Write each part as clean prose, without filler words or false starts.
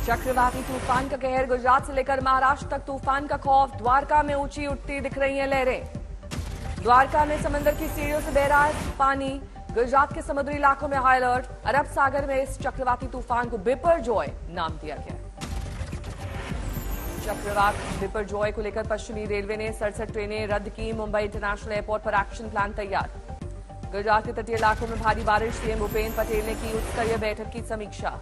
चक्रवाती तूफान का कहर, गुजरात से लेकर महाराष्ट्र तक तूफान का खौफ। द्वारका में ऊंची उठती दिख रही हैं लहरें। द्वारका में समंदर की सीढ़ियों से बह रहा है पानी। गुजरात के समुद्री इलाकों में हाई अलर्ट। अरब सागर में इस चक्रवाती तूफान को बिपरजॉय नाम दिया गया। चक्रवात बिपरजॉय को लेकर पश्चिमी रेलवे ने 67 ट्रेनें रद्द की। मुंबई इंटरनेशनल एयरपोर्ट पर एक्शन प्लान तैयार। गुजरात के तटीय इलाकों में भारी बारिश। सीएम भूपेन्द्र पटेल ने की उच्च स्तरीय बैठक की समीक्षा।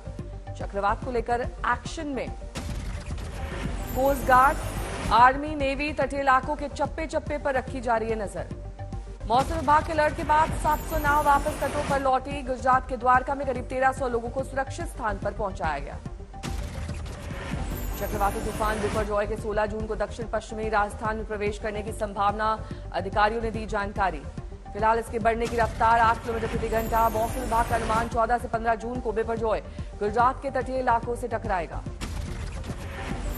चक्रवात को लेकर एक्शन में कोस्ट गार्ड, आर्मी, नेवी तटीय इलाकों के चप्पे चप्पे पर रखी जा रही है नजर। मौसम विभाग के अलर्ट के बाद 700 नाव वापस तटों पर लौटी। गुजरात के द्वारका में करीब 1300 लोगों को सुरक्षित स्थान पर पहुंचाया गया। चक्रवाती तूफान बिपरजॉय के 16 जून को दक्षिण पश्चिमी राजस्थान में प्रवेश करने की संभावना, अधिकारियों ने दी जानकारी। फिलहाल इसके बढ़ने की रफ्तार 8 किलोमीटर प्रति घंटा। मौसम विभाग का अनुमान 14 से 15 जून को बिपरजॉय गुजरात के तटीय इलाकों से टकराएगा।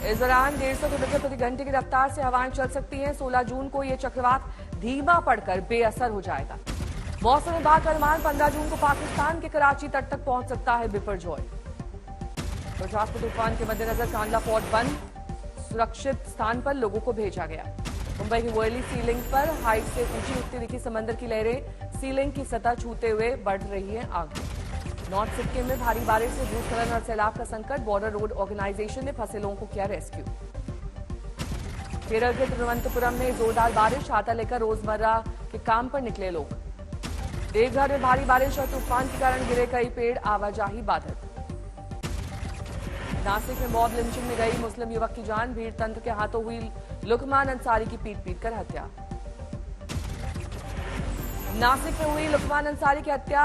इस दौरान 150 किलोमीटर प्रति घंटे की रफ्तार से हवाएं चल सकती हैं। 16 जून को यह चक्रवात धीमा पड़कर बेअसर हो जाएगा। मौसम विभाग का अनुमान 15 जून को पाकिस्तान के कराची तट तक पहुंच सकता है बिपरजॉय। गुजरात के तूफान के मद्देनजर कांडला फोर्ट बंद, सुरक्षित स्थान पर लोगों को भेजा गया। मुंबई की वर्ली सीलिंग पर हाइट से ऊंची उठती दिखी समंदर की लहरें। सीलिंग की सतह छूते हुए बढ़ रही है आगे। नॉर्थ सिक्किम में भारी बारिश से भूस्खलन और सैलाब का संकट। बॉर्डर रोड ऑर्गेनाइजेशन ने फंसे लोगों को किया रेस्क्यू। केरल के तिरुवनंतपुरम में जोरदार बारिश। छाता लेकर रोजमर्रा के काम पर निकले लोग। देवघर में भारी बारिश और तूफान के कारण गिरे कई पेड़, आवाजाही बाधित। नासिक में मॉब लिंचिंग में गई मुस्लिम युवक की जान। भीड़ तंत्र के हाथों हुई लुकमान अंसारी की पीट कर हत्या। नासिक में हुई लुकमान अंसारी की हत्या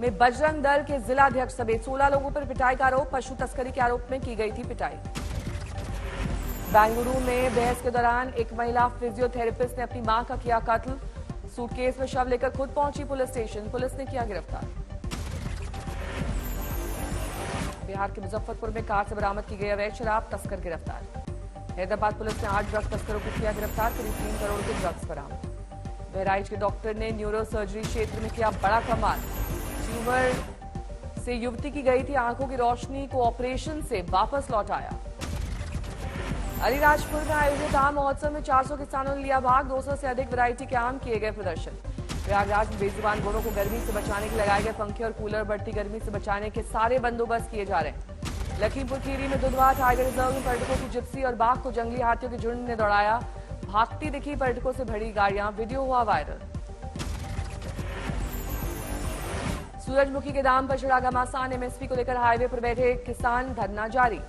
में बजरंग दल के जिलाध्यक्ष समेत 16 लोगों पर पिटाई का आरोप। पशु तस्करी के आरोप में की गई थी पिटाई। बेंगलुरु में बहस के दौरान एक महिला फिजियोथेरेपिस्ट ने अपनी मां का किया कत्ल। सूटकेस में शव लेकर खुद पहुंची पुलिस स्टेशन। पुलिस ने किया गिरफ्तार। बिहार के मुजफ्फरपुर में कार से बरामद की गई अवैध शराब, तस्कर गिरफ्तार। हैदराबाद पुलिस ने 8 ड्रग तस्करों को किया गिरफ्तार। करीब 3 करोड़ के ड्रग्स बरामद। बहराइच के डॉक्टर ने न्यूरो सर्जरी क्षेत्र में किया बड़ा कमाल। ट्यूमर से युवती की गई थी आंखों की रोशनी को ऑपरेशन से वापस लौटाया। अलीराजपुर में आयोजित आम महोत्सव में 400 किसानों ने लिया भाग। 200 से अधिक वैरायटी के आम किए गए प्रदर्शन। प्रयागराज में बेजुबान घोड़ों को गर्मी से बचाने के लगाए गए पंखे और कूलर। बढ़ती गर्मी से बचाने के सारे बंदोबस्त किए जा रहे हैं। लखीमपुर खीरी में दुधवा टाइगर रिजर्व में पर्यटकों की जिप्सी और बाघ को जंगली हाथियों के झुंड ने दौड़ाया। भागती दिखी पर्यटकों से भरी गाड़ियां, वीडियो हुआ वायरल। सूरजमुखी के दाम पर चढ़ा घमासान। एमएसपी को लेकर हाईवे पर बैठे किसान, धरना जारी।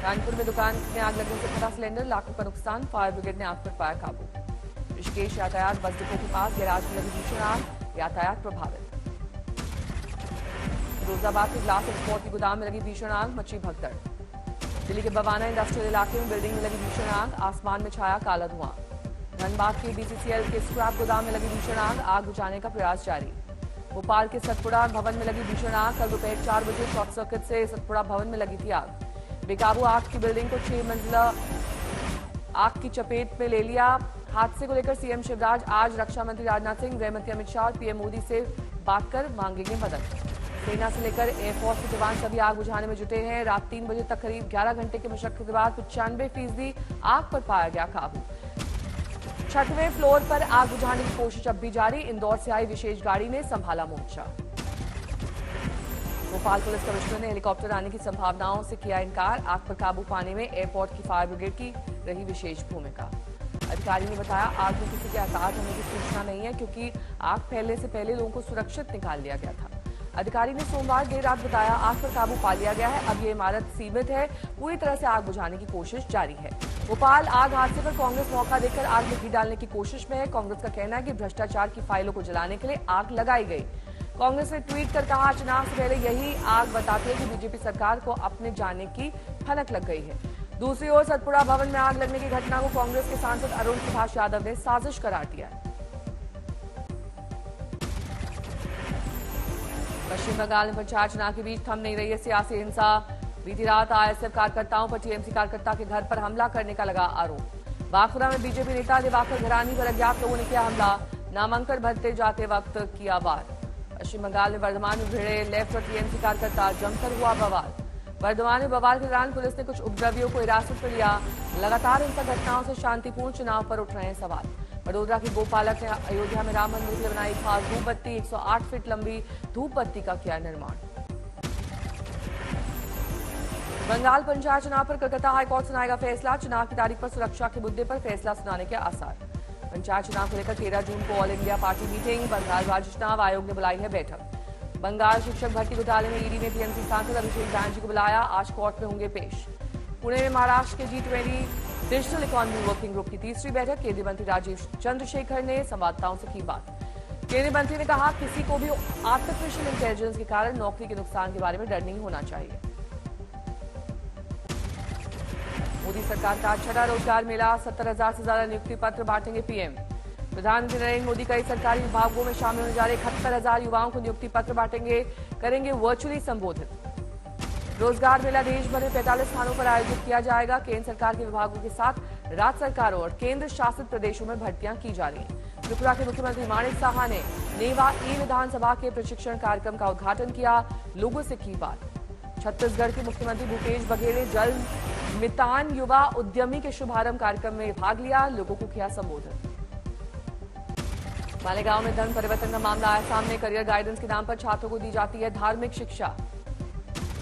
कानपुर में दुकान में आग लगने से फटा सिलेंडर, लाखों का नुकसान। फायर ब्रिगेड ने आग पर पाया काबू। ऋषिकेश यातायात बस डिपो के पास गैराज में लगी भीषण आग, यातायात प्रभावित। फिरोजाबाद के ग्लास एक्सपोर्ट की गोदाम में लगी भीषण आग, मची भगदड़। दिल्ली के बवाना इंडस्ट्रियल इलाके में बिल्डिंग में लगी भीषण आग, आसमान में छाया काला धुआं। धनबाद के बीसीसीएल के स्क्रैप गोदाम में लगी भीषण आग बुझाने का प्रयास जारी। भोपाल के सतपुड़ा भवन में लगी भीषण आग, कल दोपहर 4 बजे शॉर्ट सर्किट से सतपुड़ा भवन में लगी थी आग। बेकाबू आग की बिल्डिंग को 6 मंजिला आग की चपेट में ले लिया। हादसे को लेकर सीएम शिवराज आज रक्षा मंत्री राजनाथ सिंह, गृहमंत्री अमित शाह और पीएम मोदी से बात कर मांगेंगे मदद। सेना से लेकर एयरफोर्स के जवान सभी आग बुझाने में जुटे हैं। रात 3 बजे तक करीब 11 घंटे की मशक्कत के बाद 95% आग पर पाया गया काबू। 6वें फ्लोर पर आग बुझाने की कोशिश अब भी जारी। इंदौर से आई विशेष गाड़ी ने संभाला मोर्चा। भोपाल पुलिस कमिश्नर ने हेलीकॉप्टर आने की संभावनाओं से किया इनकार। आग पर काबू पाने में एयरपोर्ट की फायर ब्रिगेड की रही विशेष भूमिका। अधिकारी ने बताया आग में किसी के आघात होने की सूचना नहीं है, क्योंकि आग फैलने से पहले लोगों को सुरक्षित निकाल लिया गया था। अधिकारी ने सोमवार देर रात बताया आग पर काबू पा लिया गया है। अब ये इमारत सीमित है, पूरी तरह से आग बुझाने की कोशिश जारी है। भोपाल आग हादसे पर कांग्रेस मौका देकर आग में घी डालने की कोशिश में है। कांग्रेस का कहना है कि भ्रष्टाचार की फाइलों को जलाने के लिए आग लगाई गई। कांग्रेस ने ट्वीट कर कहा, चुनाव से पहले यही आग बताती है कि बीजेपी सरकार को अपने जाने की भनक लग गई है। दूसरी ओर सतपुड़ा भवन में आग लगने की घटना को कांग्रेस के सांसद अरुण सुभाष यादव ने साजिश करार दिया है। पश्चिम बंगाल में पंचायत चुनाव के बीच थम नहीं रही है सियासी हिंसा। बीती रात आईएसएफ कार्यकर्ताओं पर टीएमसी कार्यकर्ता के घर पर हमला करने का लगा आरोप। बांकुरा में बीजेपी नेता दिवाकर घरानी पर अज्ञात लोगों ने किया हमला। नामांकन भरते जाते वक्त किया वार। पश्चिम बंगाल में वर्धमान में भिड़े लेफ्ट और टीएमसी कार्यकर्ता, जमकर हुआ बवाल। वर्धमान में बवाल के दौरान पुलिस ने कुछ उपद्रवियों को हिरासत में लिया। लगातार हिंसक घटनाओं से शांतिपूर्ण चुनाव पर उठ रहे हैं सवाल। वडोदरा के गोपालक ने अयोध्या में राम मंदिर के लिए बनाई खास धूप बत्ती। 108 फीट लंबी धूप बत्ती का किया निर्माण। बंगाल पंचायत चुनाव पर कलकत्ता हाईकोर्ट सुनाएगा फैसला। चुनाव की तारीख पर सुरक्षा के मुद्दे पर फैसला सुनाने के आसार। पंचायत चुनाव को लेकर 13 जून को all India party meeting. Bengal राज्य चुनाव आयोग ने बुलाई है बैठक। बंगाल शिक्षक भर्ती घोटाले में ईडी ने टीएमसी सांसद अभिषेक बैनर्जी को बुलाया। आज कोर्ट में होंगे पेश। पुणे में महाराष्ट्र के G20 digital economy working group की तीसरी बैठक। केंद्रीय मंत्री राजीव चंद्रशेखर ने संवाददाताओं से की बात। केंद्रीय मंत्री ने कहा, किसी को भी आर्टिफिशियल इंटेलिजेंस के कारण नौकरी के नुकसान के बारे में डर नहीं होना चाहिए। मोदी सरकार का छठा रोजगार मेला। 70,000 से ज्यादा नियुक्ति पत्र बांटेंगे पीएम। प्रधानमंत्री नरेंद्र मोदी कई सरकारी विभागों में शामिल होने जा रहे 71,000 युवाओं को नियुक्ति पत्र बांटेंगे, करेंगे वर्चुअली संबोधित। रोजगार मेला देश भर में 45 स्थानों पर आयोजित किया जाएगा। केंद्र सरकार के विभागों के साथ राज्य सरकारों और केंद्र शासित प्रदेशों में भर्तियां की जा रही हैं। त्रिपुरा के मुख्यमंत्री माणिक साहा ने नेवा ई विधानसभा के प्रशिक्षण कार्यक्रम का उद्घाटन किया, लोगों से की बात। छत्तीसगढ़ के मुख्यमंत्री भूपेश बघेल ने जल मितान युवा उद्यमी के शुभारंभ कार्यक्रम में भाग लिया, लोगों को किया संबोधित। मालेगांव में धर्म परिवर्तन का मामला आया सामने। करियर गाइडेंस के नाम पर छात्रों को दी जाती है धार्मिक शिक्षा।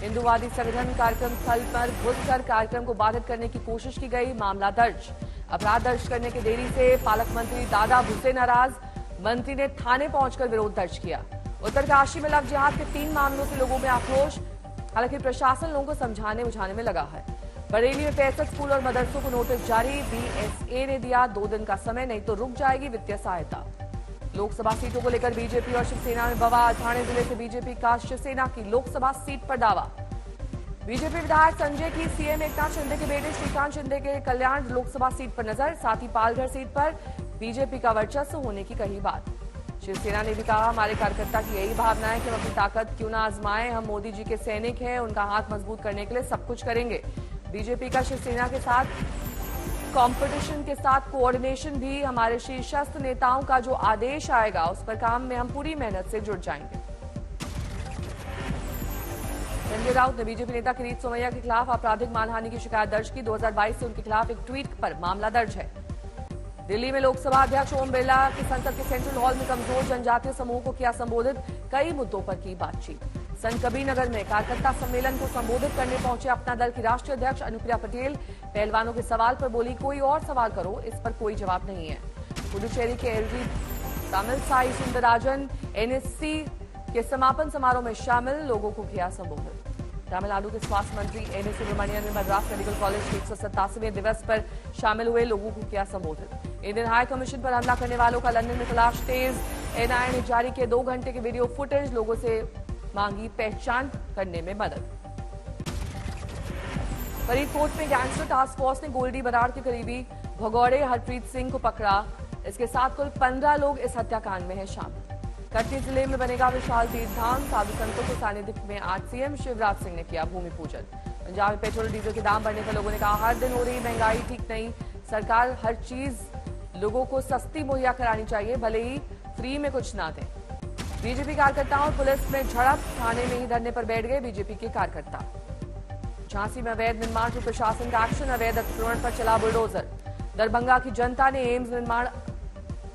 हिंदूवादी संगठन कार्यक्रम स्थल पर घुसकर कार्यक्रम को बाधित करने की कोशिश की गई, मामला दर्ज। अपराध दर्ज करने की देरी से पालक मंत्री दादा भुसे नाराज, मंत्री ने थाने पहुंचकर विरोध दर्ज किया। उत्तरकाशी में लव जिहाद के 3 मामलों से लोगों में आक्रोश, हालांकि प्रशासन लोगों को समझाने बुझाने में लगा है। बरेली में 65 स्कूल और मदरसों को नोटिस जारी। बीएसए ने दिया 2 दिन का समय, नहीं तो रुक जाएगी वित्तीय सहायता। लोकसभा सीटों को लेकर बीजेपी और शिवसेना में बवाल। ठाणे जिले से बीजेपी का शिवसेना की लोकसभा सीट पर दावा। बीजेपी विधायक संजय की सीएम एकनाथ शिंदे के बेटे श्रीकांत शिंदे के कल्याण लोकसभा सीट पर नजर। साथ ही पालघर सीट पर बीजेपी का वर्चस्व होने की कही बात। शिवसेना ने भी कहा, हमारे कार्यकर्ता की यही भावना है कि हम अपनी ताकत क्यों ना आजमाएं, हम मोदी जी के सैनिक हैं, उनका हाथ मजबूत करने के लिए सब कुछ करेंगे। बीजेपी का शिवसेना के साथ कंपटीशन के साथ कोऑर्डिनेशन भी, हमारे शीर्षस्थ नेताओं का जो आदेश आएगा उस पर काम में हम पूरी मेहनत से जुट जाएंगे। संजय राउत ने बीजेपी नेता किरीट सोमैया के खिलाफ आपराधिक मानहानि की शिकायत दर्ज की। 2022 से उनके खिलाफ एक ट्वीट पर मामला दर्ज है। दिल्ली में लोकसभा अध्यक्ष ओम बिरला के संसद के सेंट्रल हॉल में कमजोर जनजातीय समूह को किया संबोधित, कई मुद्दों पर की बातचीत। संत कबीरनगर में कार्यकर्ता सम्मेलन को संबोधित करने पहुंचे अपना दल की राष्ट्रीय अध्यक्ष अनुप्रिया पटेल। पहलवानों के सवाल पर बोली, कोई और सवाल करो, इस पर कोई जवाब नहीं है। पुडुचेरी के एलजी तमिलसाई सुंदरराजन एनएससी के समापन समारोह में शामिल, लोगों को किया संबोधित। तमिलनाडु के स्वास्थ्य मंत्री एनएस सुब्रमण्यन में मद्रास मेडिकल कॉलेज के 187वें दिवस पर शामिल हुए, लोगों को किया संबोधित। इंडियन हाई कमीशन पर हमला करने वालों का लंदन में तलाश तेज। एनआईए ने जारी किए 2 घंटे के वीडियो फुटेज, लोगों से मांगी पहचान करने में मदद। फरीदकोट में गैंगस्टर टास्क फोर्स ने गोल्डी बराड़ के करीबी भगौड़े हरप्रीत सिंह को पकड़ा। इसके साथ कुल 15 लोग इस हत्याकांड में हैं शामिल। कटनी जिले में बनेगा विशाल तीर्थधाम। साधु संतों के सानिध्य में आज सीएम शिवराज सिंह ने किया भूमि पूजन। पंजाब में पेट्रोल डीजल के दाम बढ़ने पर लोगों ने कहा, हर दिन हो रही महंगाई ठीक नहीं, सरकार हर चीज लोगों को सस्ती मुहैया करानी चाहिए, भले ही फ्री में कुछ ना दें। बीजेपी कार्यकर्ताओं और पुलिस में झड़प, थाने में ही धरने पर बैठ गए बीजेपी के कार्यकर्ता। झांसी में अवैध निर्माण पर प्रशासन का एक्शन, अवैध अतिक्रमण पर चला बुलडोजर। दरभंगा की जनता ने एम्स निर्माण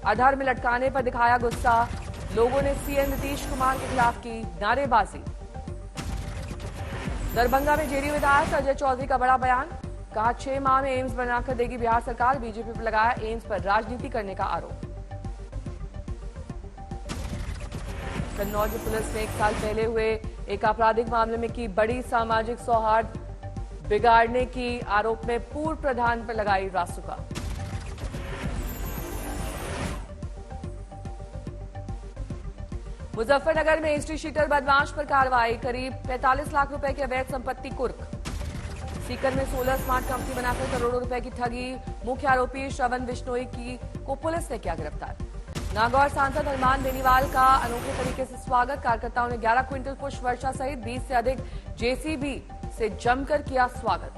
आधार में लटकाने पर दिखाया गुस्सा, लोगों ने सीएम नीतीश कुमार के खिलाफ की नारेबाजी। दरभंगा में जेडीयू विधायक अजय चौधरी का बड़ा बयान, कहा 6 माह में एम्स बनाकर देगी बिहार सरकार। बीजेपी पर लगाया एम्स पर राजनीति करने का आरोप। कन्नौज पुलिस ने 1 साल पहले हुए एक आपराधिक मामले में की बड़ी सामाजिक सौहार्द बिगाड़ने की आरोप में पूर्व प्रधान पर लगाई रासुका। मुजफ्फरनगर में हिस्ट्री शीटर बदमाश पर कार्रवाई, करीब 45 लाख रुपए की अवैध संपत्ति कुर्क। सीकर में 16 स्मार्ट कंपनी बनाकर करोड़ों रुपए की ठगी, मुख्य आरोपी श्रवण बिश्नोई को पुलिस ने किया गिरफ्तार। नागौर सांसद हनुमान बेनीवाल का अनोखे तरीके से स्वागत, कार्यकर्ताओं ने 11 क्विंटल पुष्प वर्षा सहित 20 से अधिक जेसीबी से जमकर किया स्वागत।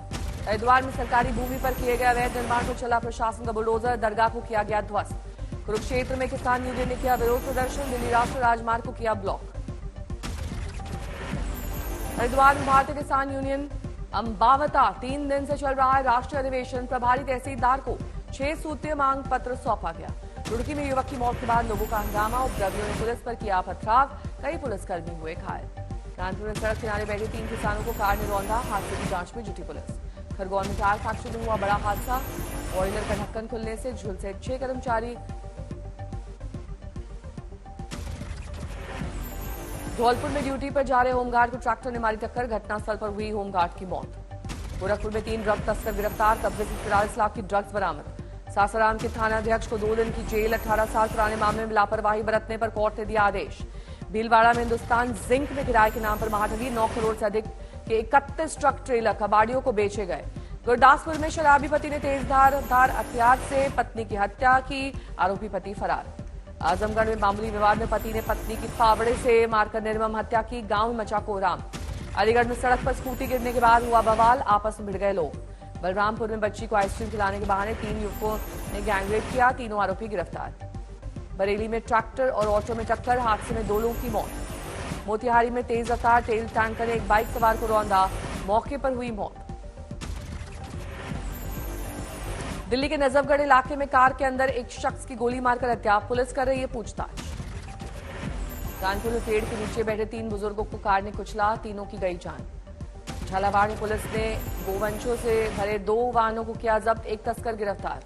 हरिद्वार में सरकारी भूमि पर किए गए अवैध निर्माण को चला प्रशासन का बुलडोजर, दरगाह को किया गया ध्वस्त। कुरुक्षेत्र में किसान यूनियन ने किया विरोध प्रदर्शन, दिल्ली राष्ट्रीय राजमार्ग को किया ब्लॉक। हरिद्वार में भारतीय किसान यूनियन अंबावता 3 दिन से चल रहा है राष्ट्रीय अधिवेशन। प्रभारी तहसीलदार को 6 सूत्रीय मांग पत्र सौंपा गया। रुड़की में युवक की मौत के बाद लोगों का हंगामा, उपद्रवियों ने पुलिस पर किया पथराव, कई पुलिसकर्मी हुए घायल। कानपुर में सड़क किनारे बैठे 3 किसानों को कार ने रौंदा, हादसे की जांच में जुटी पुलिस। खरगोन में टायर फैक्ट्री में हुआ बड़ा हादसा, बॉयलर का ढक्कन खुलने से झुलसे 6 कर्मचारी। धौलपुर में ड्यूटी पर जा रहे होमगार्ड को ट्रैक्टर ने मारी टक्कर, घटनास्थल पर हुई होमगार्ड की मौत। गोरखपुर में 3 ड्रग तस्कर गिरफ्तार, कब्जे से 44 लाख की ड्रग्स बरामद। सासाराम के थानाध्यक्ष को 2 दिन की जेल, 18 साल पुराने मामले में लापरवाही बरतने पर कोर्ट ने दिया आदेश। भीलवाड़ा में हिंदुस्तान जिंक में किराए के नाम पर महाठगी, 9 करोड़ से अधिक के 31 ट्रक ट्रेलर कबाड़ियों को बेचे गए। गुरदासपुर में शराबी पति ने तेजधार हथियार से पत्नी की हत्या की, आरोपी पति फरार। आजमगढ़ में मामूली विवाद में पति ने पत्नी की फावड़े से मारकर निर्मम हत्या की, गांव में मचा कोहराम। अलीगढ़ में सड़क पर स्कूटी गिरने के बाद हुआ बवाल, आपस में भिड़ गए लोग। बलरामपुर में बच्ची को आइसक्रीम खिलाने के बहाने 3 युवकों ने गैंगरेप किया, तीनों आरोपी गिरफ्तार। बरेली में ट्रैक्टर और ऑटो में टक्कर, हादसे में 2 लोगों की मौत। मोतिहारी में तेज रफ्तार तेल टैंकर ने एक बाइक सवार को रौंदा, मौके पर हुई मौत। दिल्ली के नजफगढ़ इलाके में कार के अंदर एक शख्स की गोली मारकर हत्या, पुलिस कर रही है पूछताछ। कानपुर में पेड़ के नीचे बैठे 3 बुजुर्गों को कार ने कुचला, तीनों की गई जान। झालावाड़ में पुलिस ने गोवंशों से भरे 2 वाहनों को किया जब्त, एक तस्कर गिरफ्तार।